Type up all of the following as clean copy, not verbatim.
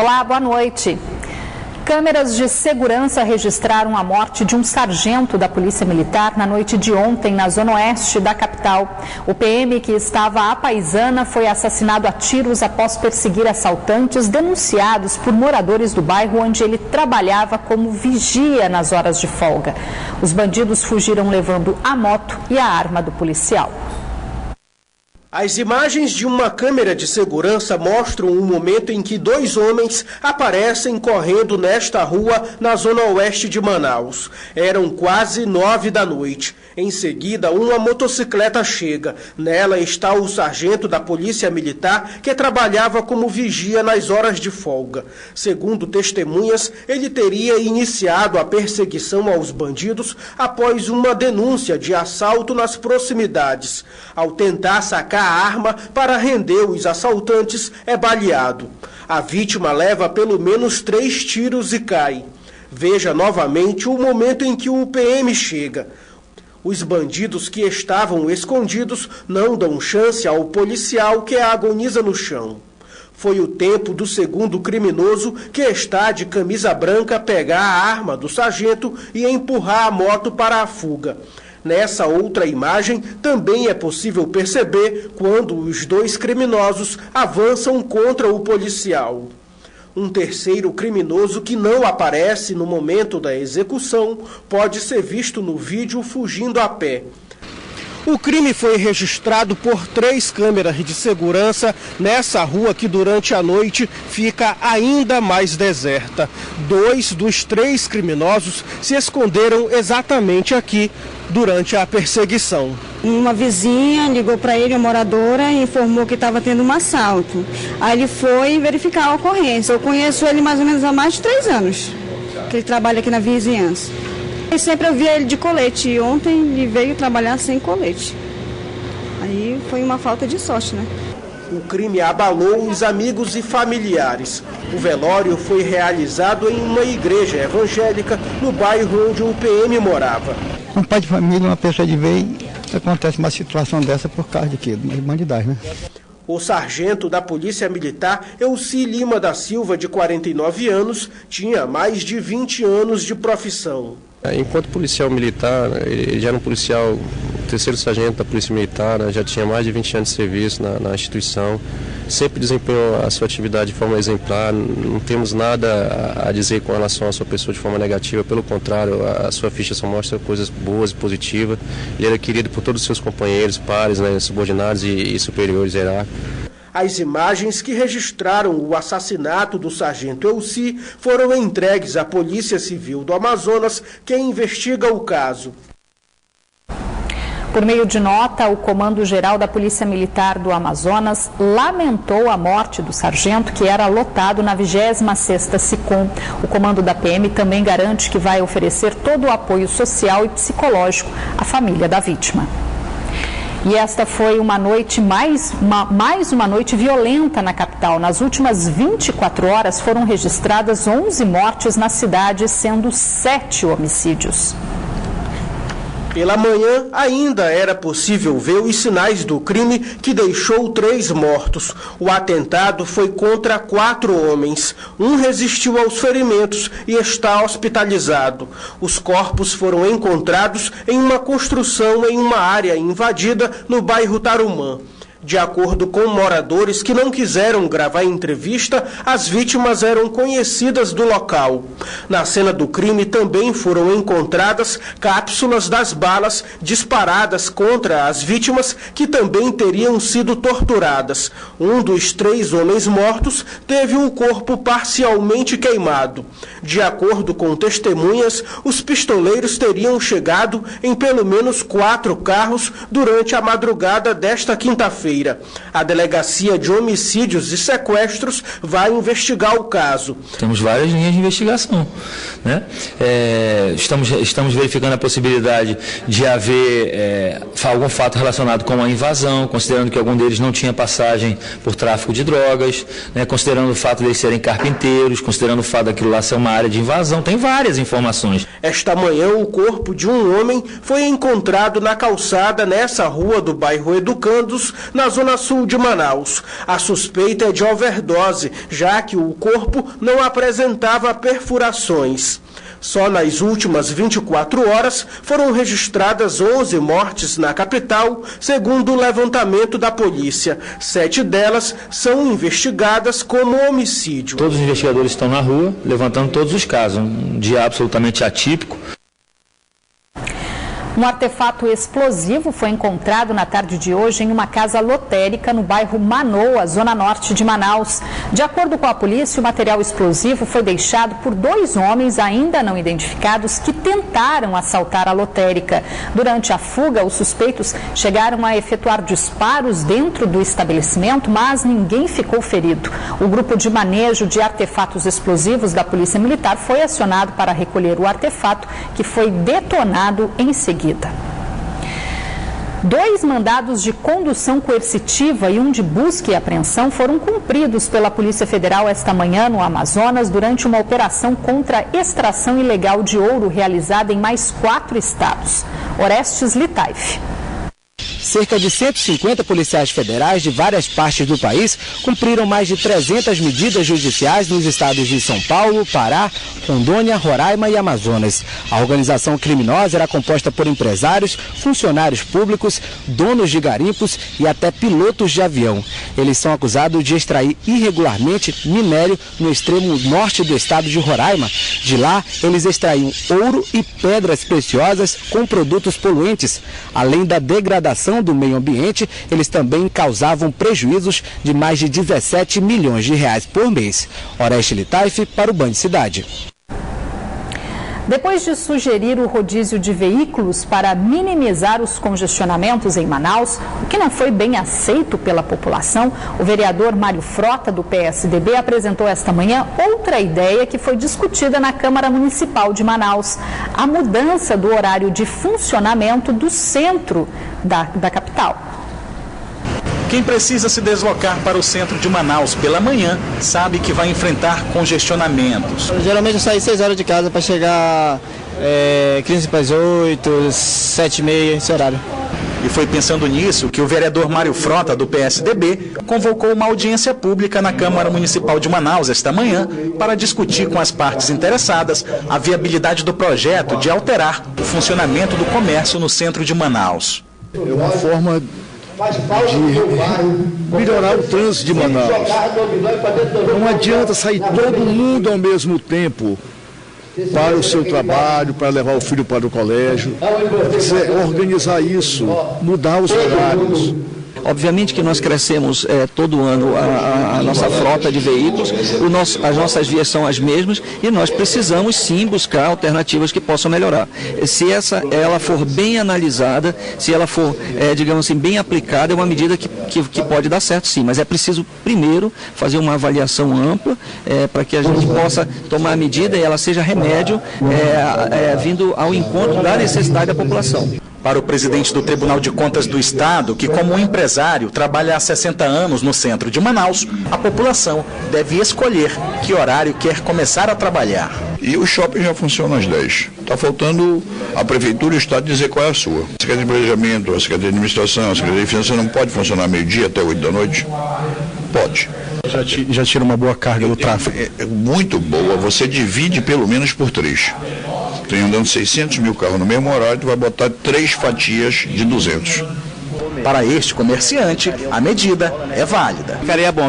Olá, boa noite. Câmeras de segurança registraram a morte de um sargento da Polícia Militar na noite de ontem, na zona oeste da capital. O PM, que estava à paisana, foi assassinado a tiros após perseguir assaltantes denunciados por moradores do bairro onde ele trabalhava como vigia nas horas de folga. Os bandidos fugiram levando a moto e a arma do policial. As imagens de uma câmera de segurança mostram um momento em que dois homens aparecem correndo nesta rua na zona oeste de Manaus. Eram quase 9 da noite. Em seguida, uma motocicleta chega. Nela está o sargento da Polícia Militar que trabalhava como vigia nas horas de folga. Segundo testemunhas, ele teria iniciado a perseguição aos bandidos após uma denúncia de assalto nas proximidades. Ao tentar sacar a arma para render os assaltantes, é baleado. A vítima leva pelo menos 3 tiros e cai. Veja novamente o momento em que o PM chega. Os bandidos que estavam escondidos não dão chance ao policial que agoniza no chão. Foi o tempo do segundo criminoso que está de camisa branca pegar a arma do sargento e empurrar a moto para a fuga. Nessa outra imagem, também é possível perceber quando os dois criminosos avançam contra o policial. Um terceiro criminoso que não aparece no momento da execução pode ser visto no vídeo fugindo a pé. O crime foi registrado por 3 câmeras de segurança nessa rua que durante a noite fica ainda mais deserta. 2 dos 3 criminosos se esconderam exatamente aqui durante a perseguição. Uma vizinha ligou para ele, uma moradora, e informou que estava tendo um assalto. Aí ele foi verificar a ocorrência. Eu conheço ele mais ou menos há mais de 3 anos, que ele trabalha aqui na vizinhança. E sempre eu via ele de colete, e ontem ele veio trabalhar sem colete. Aí foi uma falta de sorte, né? O crime abalou os amigos e familiares. O velório foi realizado em uma igreja evangélica no bairro onde o PM morava. Um pai de família, uma pessoa de bem, acontece uma situação dessa por causa de quê? De bandidagem, né? O sargento da Polícia Militar, Elci Lima da Silva, de 49 anos, tinha mais de 20 anos de profissão. Enquanto policial militar, ele já era um policial, terceiro sargento da Polícia Militar, já tinha mais de 20 anos de serviço na instituição, sempre desempenhou a sua atividade de forma exemplar, não temos nada a dizer com relação à sua pessoa de forma negativa, pelo contrário, a sua ficha só mostra coisas boas e positivas. Ele era querido por todos os seus companheiros, pares, né, subordinados e superiores hierárquicos. As imagens que registraram o assassinato do sargento Elci foram entregues à Polícia Civil do Amazonas, que investiga o caso. Por meio de nota, o Comando-Geral da Polícia Militar do Amazonas lamentou a morte do sargento, que era lotado na 26ª SICOM. O comando da PM também garante que vai oferecer todo o apoio social e psicológico à família da vítima. E esta foi uma noite mais uma noite violenta na capital. Nas últimas 24 horas foram registradas 11 mortes na cidade, sendo 7 homicídios. Pela manhã, ainda era possível ver os sinais do crime que deixou 3 mortos. O atentado foi contra 4 homens. Um resistiu aos ferimentos e está hospitalizado. Os corpos foram encontrados em uma construção em uma área invadida no bairro Tarumã. De acordo com moradores que não quiseram gravar entrevista, as vítimas eram conhecidas do local. Na cena do crime também foram encontradas cápsulas das balas disparadas contra as vítimas, que também teriam sido torturadas. Um dos 3 homens mortos teve o corpo parcialmente queimado. De acordo com testemunhas, os pistoleiros teriam chegado em pelo menos 4 carros durante a madrugada desta quinta-feira. A Delegacia de Homicídios e Sequestros vai investigar o caso. Temos várias linhas de investigação, né? Estamos verificando a possibilidade de haver algum fato relacionado com a invasão, considerando que algum deles não tinha passagem por tráfico de drogas, né? Considerando o fato de eles serem carpinteiros, considerando o fato daquilo lá ser uma área de invasão. Tem várias informações. Esta manhã, o corpo de um homem foi encontrado na calçada nessa rua do bairro Educandos, na zona sul de Manaus. A suspeita é de overdose, já que o corpo não apresentava perfurações. Só nas últimas 24 horas foram registradas 11 mortes na capital, segundo o levantamento da polícia. 7 delas são investigadas como homicídio. Todos os investigadores estão na rua, levantando todos os casos. Um dia absolutamente atípico. Um artefato explosivo foi encontrado na tarde de hoje em uma casa lotérica no bairro Manoa, zona norte de Manaus. De acordo com a polícia, o material explosivo foi deixado por 2 homens ainda não identificados que tentaram assaltar a lotérica. Durante a fuga, os suspeitos chegaram a efetuar disparos dentro do estabelecimento, mas ninguém ficou ferido. O grupo de manejo de artefatos explosivos da Polícia Militar foi acionado para recolher o artefato, que foi detonado em seguida. 2 mandados de condução coercitiva e um de busca e apreensão foram cumpridos pela Polícia Federal esta manhã no Amazonas durante uma operação contra a extração ilegal de ouro realizada em mais 4 estados. Orestes Litaif. Cerca de 150 policiais federais de várias partes do país cumpriram mais de 300 medidas judiciais nos estados de São Paulo, Pará, Rondônia, Roraima e Amazonas. A organização criminosa era composta por empresários, funcionários públicos, donos de garimpos e até pilotos de avião. Eles são acusados de extrair irregularmente minério no extremo norte do estado de Roraima. De lá, eles extraíam ouro e pedras preciosas com produtos poluentes. Além da degradação do meio ambiente, eles também causavam prejuízos de mais de 17 milhões de reais por mês. Orestes Litaif para o Band Cidade. Depois de sugerir o rodízio de veículos para minimizar os congestionamentos em Manaus, o que não foi bem aceito pela população, o vereador Mário Frota, do PSDB, apresentou esta manhã outra ideia que foi discutida na Câmara Municipal de Manaus: a mudança do horário de funcionamento do centro da capital. Quem precisa se deslocar para o centro de Manaus pela manhã sabe que vai enfrentar congestionamentos. Geralmente eu saio 6 horas de casa para chegar 15 para as 8, 7h30, esse horário. E foi pensando nisso que o vereador Mário Frota, do PSDB, convocou uma audiência pública na Câmara Municipal de Manaus esta manhã para discutir com as partes interessadas a viabilidade do projeto de alterar o funcionamento do comércio no centro de Manaus. É uma forma de melhorar o trânsito de Manaus. Não adianta sair todo mundo ao mesmo tempo para o seu trabalho, para levar o filho para o colégio. Você organizar isso, mudar os horários. Obviamente que nós crescemos todo ano a nossa frota de veículos, as nossas vias são as mesmas e nós precisamos sim buscar alternativas que possam melhorar. Se ela for bem analisada, se ela for, digamos assim, bem aplicada, é uma medida que pode dar certo sim, mas é preciso primeiro fazer uma avaliação ampla para que a gente possa tomar a medida e ela seja remédio vindo ao encontro da necessidade da população. Para o presidente do Tribunal de Contas do Estado, que como empresário trabalha há 60 anos no centro de Manaus, a população deve escolher que horário quer começar a trabalhar. E o shopping já funciona às 10. Está faltando a Prefeitura e o Estado dizer qual é a sua. A Secretaria de Planejamento, a Secretaria de Administração, a Secretaria de Finanças não pode funcionar meio-dia até 8 da noite? Pode. Já tira uma boa carga do tráfego. É muito boa. Você divide pelo menos por 3. Tem andando 600 mil carros no mesmo horário, tu vai botar 3 fatias de 200. Para este comerciante, a medida é válida.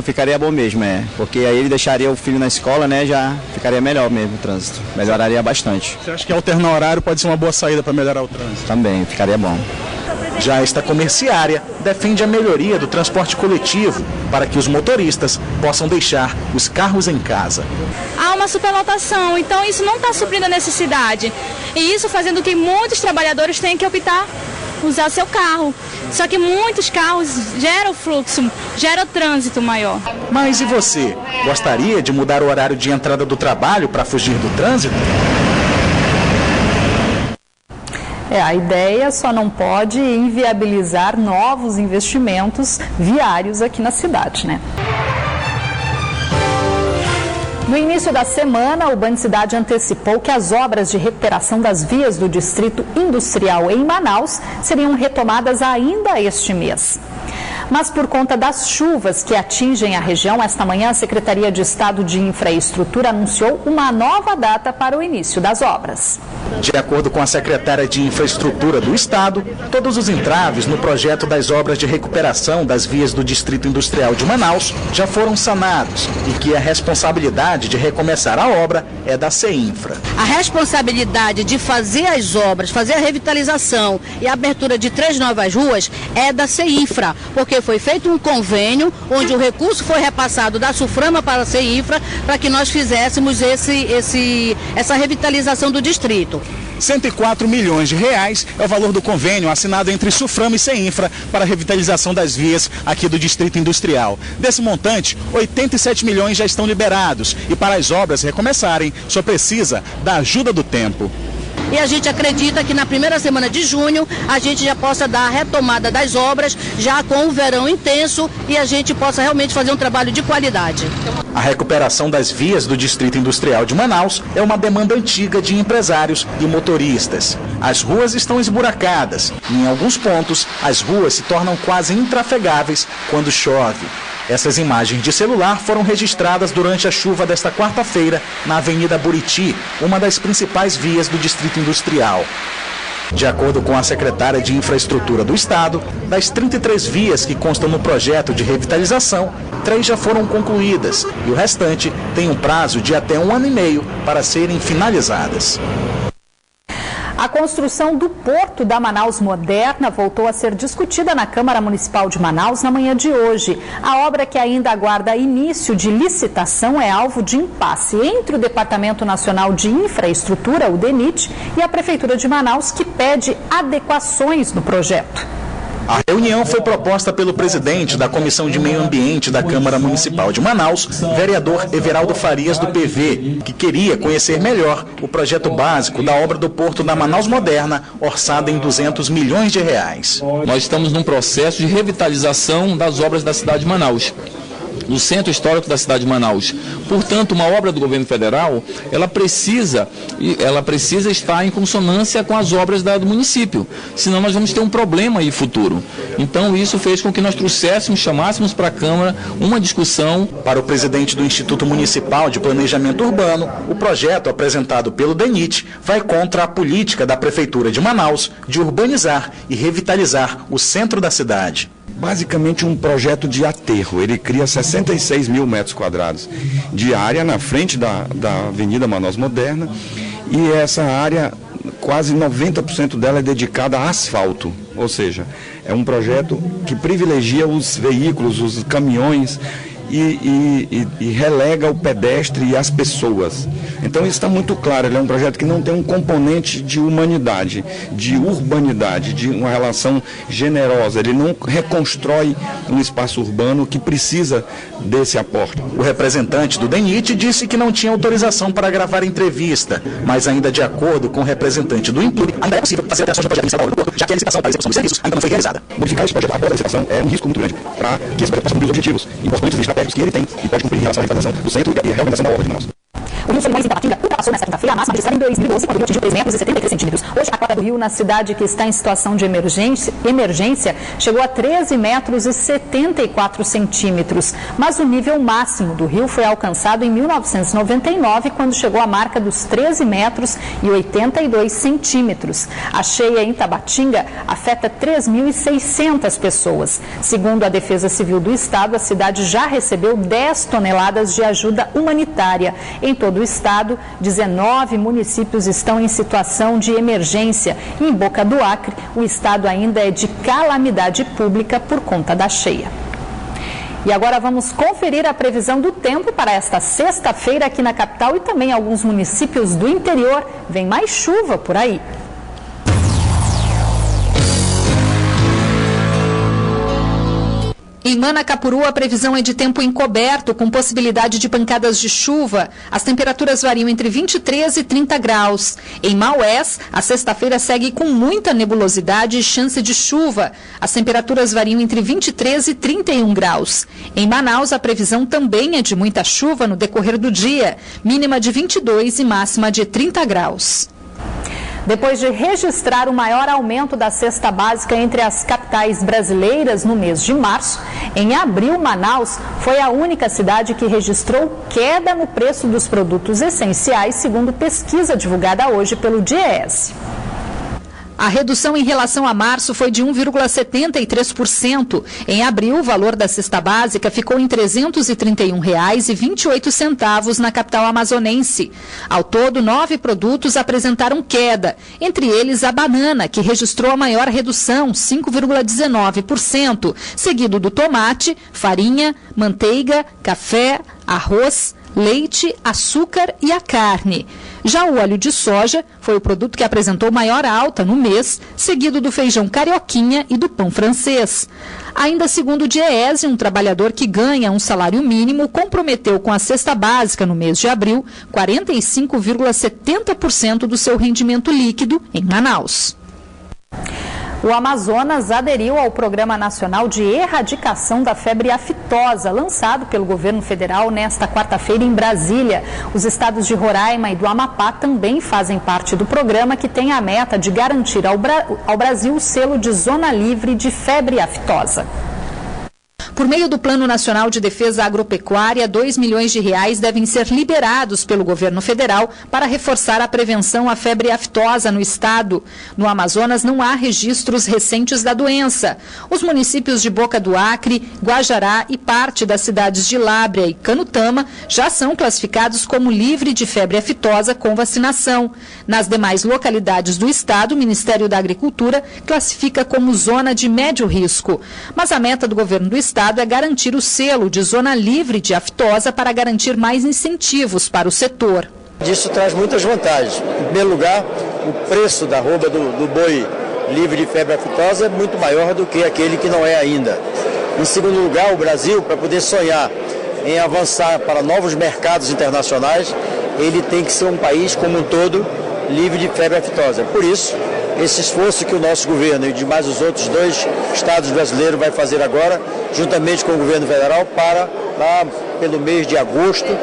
Ficaria bom mesmo, porque aí ele deixaria o filho na escola, né, já ficaria melhor mesmo o trânsito, melhoraria bastante. Você acha que alternar horário pode ser uma boa saída para melhorar o trânsito? Também, ficaria bom. Já esta comerciária defende a melhoria do transporte coletivo para que os motoristas possam deixar os carros em casa. Há uma superlotação, então isso não está suprindo a necessidade. E isso fazendo com que muitos trabalhadores tenham que optar usar seu carro. Só que muitos carros geram fluxo, geram trânsito maior. Mas e você? Gostaria de mudar o horário de entrada do trabalho para fugir do trânsito? A ideia só não pode inviabilizar novos investimentos viários aqui na cidade, né? No início da semana, o Band Cidade antecipou que as obras de recuperação das vias do Distrito Industrial em Manaus seriam retomadas ainda este mês. Mas por conta das chuvas que atingem a região, esta manhã a Secretaria de Estado de Infraestrutura anunciou uma nova data para o início das obras. De acordo com a secretária de Infraestrutura do Estado, todos os entraves no projeto das obras de recuperação das vias do Distrito Industrial de Manaus já foram sanados e que a responsabilidade de recomeçar a obra é da CEINFRA. A responsabilidade de fazer as obras, fazer a revitalização e a abertura de 3 novas ruas é da CEINFRA, porque foi feito um convênio onde o recurso foi repassado da SUFRAMA para a CEINFRA para que nós fizéssemos essa revitalização do distrito. 104 milhões de reais é o valor do convênio assinado entre SUFRAMA e CEINFRA para a revitalização das vias aqui do Distrito Industrial. Desse montante, 87 milhões já estão liberados e para as obras recomeçarem só precisa da ajuda do tempo. E a gente acredita que na primeira semana de junho a gente já possa dar a retomada das obras, já com o verão intenso, e a gente possa realmente fazer um trabalho de qualidade. A recuperação das vias do Distrito Industrial de Manaus é uma demanda antiga de empresários e motoristas. As ruas estão esburacadas e em alguns pontos as ruas se tornam quase intrafegáveis quando chove. Essas imagens de celular foram registradas durante a chuva desta quarta-feira na Avenida Buriti, uma das principais vias do Distrito Industrial. De acordo com a secretária de Infraestrutura do Estado, das 33 vias que constam no projeto de revitalização, 3 já foram concluídas e o restante tem um prazo de até 1 ano e meio para serem finalizadas. A construção do Porto da Manaus Moderna voltou a ser discutida na Câmara Municipal de Manaus na manhã de hoje. A obra, que ainda aguarda início de licitação, é alvo de impasse entre o Departamento Nacional de Infraestrutura, o DENIT, e a Prefeitura de Manaus, que pede adequações no projeto. A reunião foi proposta pelo presidente da Comissão de Meio Ambiente da Câmara Municipal de Manaus, vereador Everaldo Farias, do PV, que queria conhecer melhor o projeto básico da obra do Porto da Manaus Moderna, orçada em 200 milhões de reais. Nós estamos num processo de revitalização das obras da cidade de Manaus, do centro histórico da cidade de Manaus. Portanto, uma obra do governo federal, ela precisa estar em consonância com as obras do município, senão nós vamos ter um problema aí futuro. Então, isso fez com que nós chamássemos para a Câmara uma discussão. Para o presidente do Instituto Municipal de Planejamento Urbano, o projeto apresentado pelo DENIT vai contra a política da Prefeitura de Manaus de urbanizar e revitalizar o centro da cidade. Basicamente um projeto de aterro. Ele cria 66 mil metros quadrados de área na frente da Avenida Manaus Moderna, e essa área, quase 90% dela é dedicada a asfalto, ou seja, é um projeto que privilegia os veículos, os caminhões, e relega o pedestre e as pessoas. Então isso está muito claro, ele é um projeto que não tem um componente de humanidade, de urbanidade, de uma relação generosa, ele não reconstrói um espaço urbano que precisa desse aporte. O representante do DENIT disse que não tinha autorização para gravar entrevista, mas ainda de acordo com o representante do INPLUR, ainda é possível fazer alterações no projeto inicial do Porto, já que a licitação para a execução dos serviços ainda não foi realizada. Modificar esse projeto após a licitação é um risco muito grande para que esse projeto possa cumprir os objetivos importantes e estratégicos que ele tem e pode cumprir em relação à revitalização do centro e a reorganização da obra de Manaus. O rio Solimões, em Tabatinga, ultrapassou nesta quinta-feira a máxima registrada em 2012, quando o rio atingiu 3 metros e 73 centímetros. Hoje, a cota do rio na cidade que está em situação de emergência chegou a 13 metros e 74 centímetros. Mas o nível máximo do rio foi alcançado em 1999, quando chegou à marca dos 13 metros e 82 centímetros. A cheia em Tabatinga afeta 3.600 pessoas. Segundo a Defesa Civil do Estado, a cidade já recebeu 10 toneladas de ajuda humanitária. Em todo o estado, 19 municípios estão em situação de emergência. E em Boca do Acre, o estado ainda é de calamidade pública por conta da cheia. E agora vamos conferir a previsão do tempo para esta sexta-feira aqui na capital e também em alguns municípios do interior. Vem mais chuva por aí. Em Manacapuru, a previsão é de tempo encoberto, com possibilidade de pancadas de chuva. As temperaturas variam entre 23 e 30 graus. Em Maués, a sexta-feira segue com muita nebulosidade e chance de chuva. As temperaturas variam entre 23 e 31 graus. Em Manaus, a previsão também é de muita chuva no decorrer do dia, mínima de 22 e máxima de 30 graus. Depois de registrar o maior aumento da cesta básica entre as capitais capitais brasileiras no mês de março, em abril, Manaus foi a única cidade que registrou queda no preço dos produtos essenciais, segundo pesquisa divulgada hoje pelo DIEESE. A redução em relação a março foi de 1,73%. Em abril, o valor da cesta básica ficou em R$ 331,28 na capital amazonense. Ao todo, 9 produtos apresentaram queda, entre eles a banana, que registrou a maior redução, 5,19%, seguido do tomate, farinha, manteiga, café, arroz, leite, açúcar e a carne. Já o óleo de soja foi o produto que apresentou maior alta no mês, seguido do feijão carioquinha e do pão francês. Ainda segundo o DIEESE, um trabalhador que ganha um salário mínimo comprometeu com a cesta básica no mês de abril 45,70% do seu rendimento líquido em Manaus. O Amazonas aderiu ao Programa Nacional de Erradicação da Febre Aftosa, lançado pelo governo federal nesta quarta-feira em Brasília. Os estados de Roraima e do Amapá também fazem parte do programa, que tem a meta de garantir ao Brasil o selo de Zona Livre de Febre Aftosa. Por meio do Plano Nacional de Defesa Agropecuária, R$2 milhões devem ser liberados pelo governo federal para reforçar a prevenção à febre aftosa no estado. No Amazonas não há registros recentes da doença. Os municípios de Boca do Acre, Guajará e parte das cidades de Lábrea e Canutama já são classificados como livre de febre aftosa com vacinação. Nas demais localidades do estado, o Ministério da Agricultura classifica como zona de médio risco. Mas a meta do governo do estado é garantir o selo de zona livre de aftosa para garantir mais incentivos para o setor. Isso traz muitas vantagens. Em primeiro lugar, o preço da arroba do boi livre de febre aftosa é muito maior do que aquele que não é ainda. Em segundo lugar, o Brasil, para poder sonhar em avançar para novos mercados internacionais, ele tem que ser um país como um todo livre de febre aftosa. Por isso, esse esforço que o nosso governo e de mais os outros 2 estados brasileiros vai fazer agora, juntamente com o governo federal, para lá pelo mês de agosto,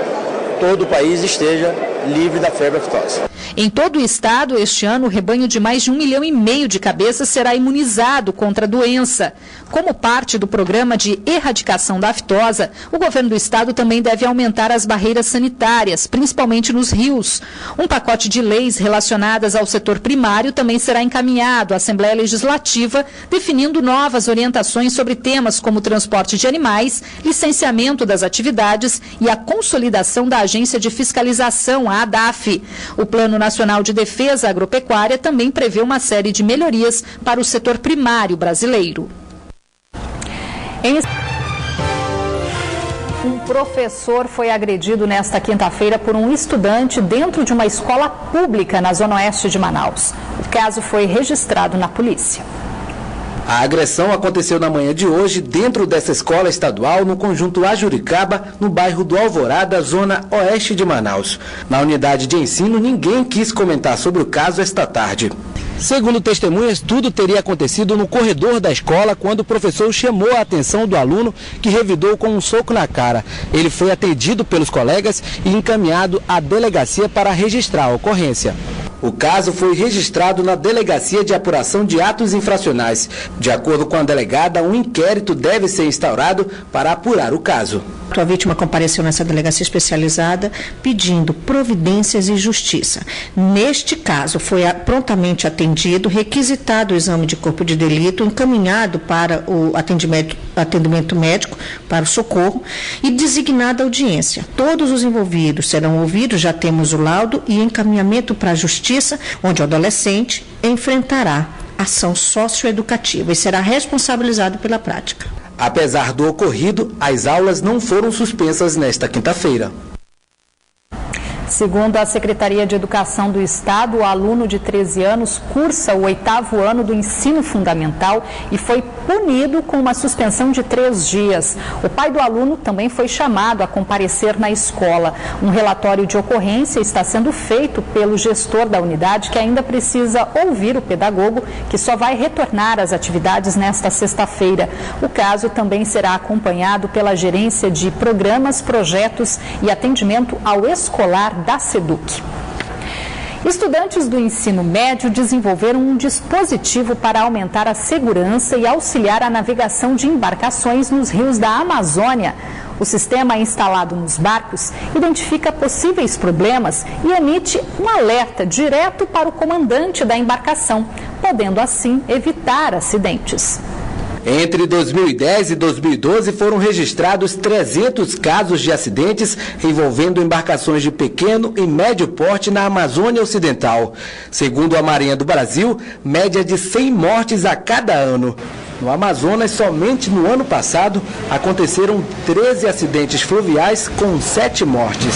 todo o país esteja livre da febre aftosa. Em todo o estado, este ano, o rebanho de mais de 1,5 milhão de cabeças será imunizado contra a doença. Como parte do programa de erradicação da aftosa, o governo do estado também deve aumentar as barreiras sanitárias, principalmente nos rios. Um pacote de leis relacionadas ao setor primário também será encaminhado à Assembleia Legislativa, definindo novas orientações sobre temas como transporte de animais, licenciamento das atividades e a consolidação da Agência de Fiscalização, a ADAF. O Plano Nacional de Defesa Agropecuária também prevê uma série de melhorias para o setor primário brasileiro. Um professor foi agredido nesta quinta-feira por um estudante dentro de uma escola pública na zona oeste de Manaus. O caso foi registrado na polícia. A agressão aconteceu na manhã de hoje dentro dessa escola estadual no conjunto Ajuricaba, no bairro do Alvorada, zona oeste de Manaus. Na unidade de ensino, ninguém quis comentar sobre o caso esta tarde. Segundo testemunhas, tudo teria acontecido no corredor da escola quando o professor chamou a atenção do aluno, que revidou com um soco na cara. Ele foi atendido pelos colegas e encaminhado à delegacia para registrar a ocorrência. O caso foi registrado na Delegacia de Apuração de Atos Infracionais. De acordo com a delegada, um inquérito deve ser instaurado para apurar o caso. A vítima compareceu nessa delegacia especializada pedindo providências e justiça. Neste caso, foi prontamente atendido, requisitado o exame de corpo de delito, encaminhado para o atendimento médico, para o socorro e designada audiência. Todos os envolvidos serão ouvidos, já temos o laudo e encaminhamento para a justiça, onde o adolescente enfrentará ação socioeducativa e será responsabilizado pela prática. Apesar do ocorrido, as aulas não foram suspensas nesta quinta-feira. Segundo a Secretaria de Educação do Estado, o aluno de 13 anos cursa o 8º ano do ensino fundamental e foi punido com uma suspensão de 3 dias. O pai do aluno também foi chamado a comparecer na escola. Um relatório de ocorrência está sendo feito pelo gestor da unidade, que ainda precisa ouvir o pedagogo, que só vai retornar às atividades nesta sexta-feira. O caso também será acompanhado pela Gerência de Programas, Projetos e Atendimento ao Escolar da SEDUC. Estudantes do ensino médio desenvolveram um dispositivo para aumentar a segurança e auxiliar a navegação de embarcações nos rios da Amazônia. O sistema instalado nos barcos identifica possíveis problemas e emite um alerta direto para o comandante da embarcação, podendo assim evitar acidentes. Entre 2010 e 2012 foram registrados 300 casos de acidentes envolvendo embarcações de pequeno e médio porte na Amazônia Ocidental. Segundo a Marinha do Brasil, média de 100 mortes a cada ano. No Amazonas, somente no ano passado, aconteceram 13 acidentes fluviais com 7 mortes.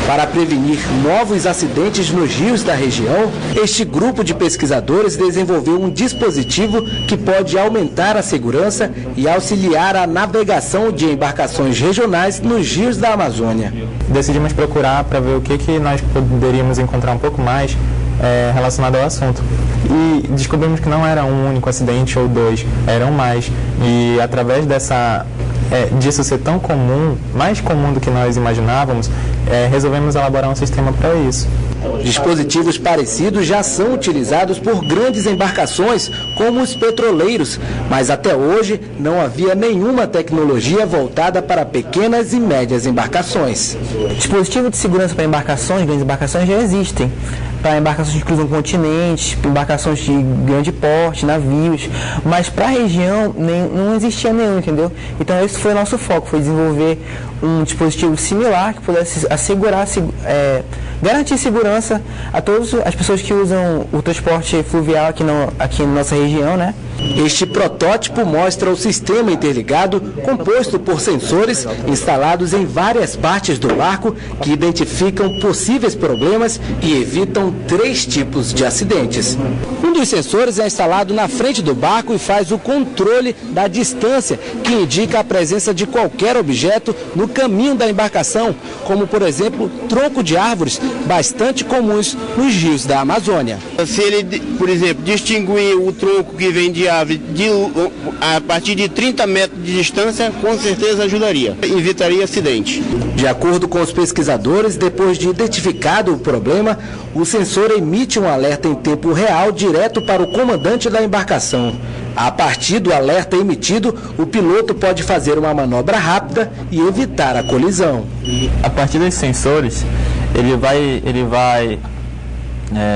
Para prevenir novos acidentes nos rios da região, este grupo de pesquisadores desenvolveu um dispositivo que pode aumentar a segurança e auxiliar a navegação de embarcações regionais nos rios da Amazônia. Decidimos procurar para ver o que nós poderíamos encontrar um pouco mais relacionado ao assunto. E descobrimos que não era um único acidente ou 2, eram mais. E através disso ser tão comum, mais comum do que nós imaginávamos, resolvemos elaborar um sistema para isso. Dispositivos parecidos já são utilizados por grandes embarcações, como os petroleiros, mas até hoje não havia nenhuma tecnologia voltada para pequenas e médias embarcações. Dispositivos de segurança para embarcações, grandes embarcações já existem. Para embarcações que cruzam continentes, embarcações de grande porte, navios, mas para a região não existia nenhum, entendeu? Então esse foi o nosso foco, foi desenvolver um dispositivo similar que pudesse garantir segurança a todas as pessoas que usam o transporte fluvial aqui na nossa região, né? Este protótipo mostra o sistema interligado composto por sensores instalados em várias partes do barco que identificam possíveis problemas e evitam 3 tipos de acidentes. Um dos sensores é instalado na frente do barco e faz o controle da distância, que indica a presença de qualquer objeto no caminho da embarcação, como por exemplo tronco de árvores bastante comuns nos rios da Amazônia. Se ele, por exemplo, distinguir o tronco que vem de árvore a partir de 30 metros de distância, com certeza ajudaria, evitaria acidente. De acordo com os pesquisadores, depois de identificado o problema, o sensor emite um alerta em tempo real direto para o comandante da embarcação. A partir do alerta emitido, o piloto pode fazer uma manobra rápida e evitar a colisão. A partir desses sensores, ele vai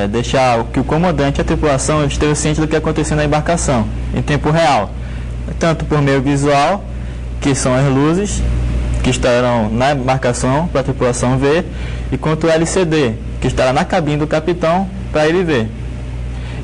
deixar que o comandante e a tripulação estejam cientes do que aconteceu na embarcação, em tempo real. Tanto por meio visual, que são as luzes que estarão na embarcação para a tripulação ver, e quanto o LCD, que estará na cabine do capitão para ele ver.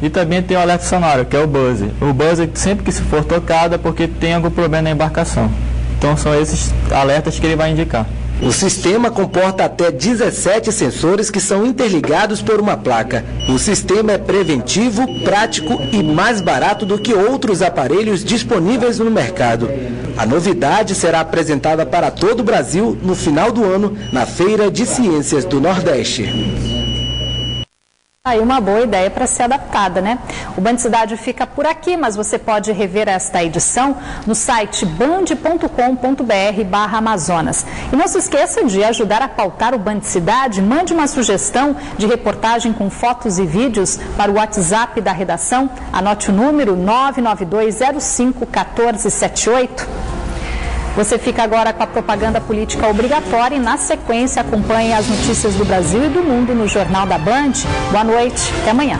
E também tem o alerta sonoro, que é o buzzer. O buzzer sempre que se for tocado é porque tem algum problema na embarcação. Então são esses alertas que ele vai indicar. O sistema comporta até 17 sensores que são interligados por uma placa. O sistema é preventivo, prático e mais barato do que outros aparelhos disponíveis no mercado. A novidade será apresentada para todo o Brasil no final do ano, na Feira de Ciências do Nordeste. Aí uma boa ideia para ser adaptada, né? O Band Cidade fica por aqui, mas você pode rever esta edição no site band.com.br/Amazonas. E não se esqueça de ajudar a pautar o Band Cidade. Mande uma sugestão de reportagem com fotos e vídeos para o WhatsApp da redação. Anote o número 992051478. Você fica agora com a propaganda política obrigatória e, na sequência, acompanhe as notícias do Brasil e do mundo no Jornal da Band. Boa noite, até amanhã.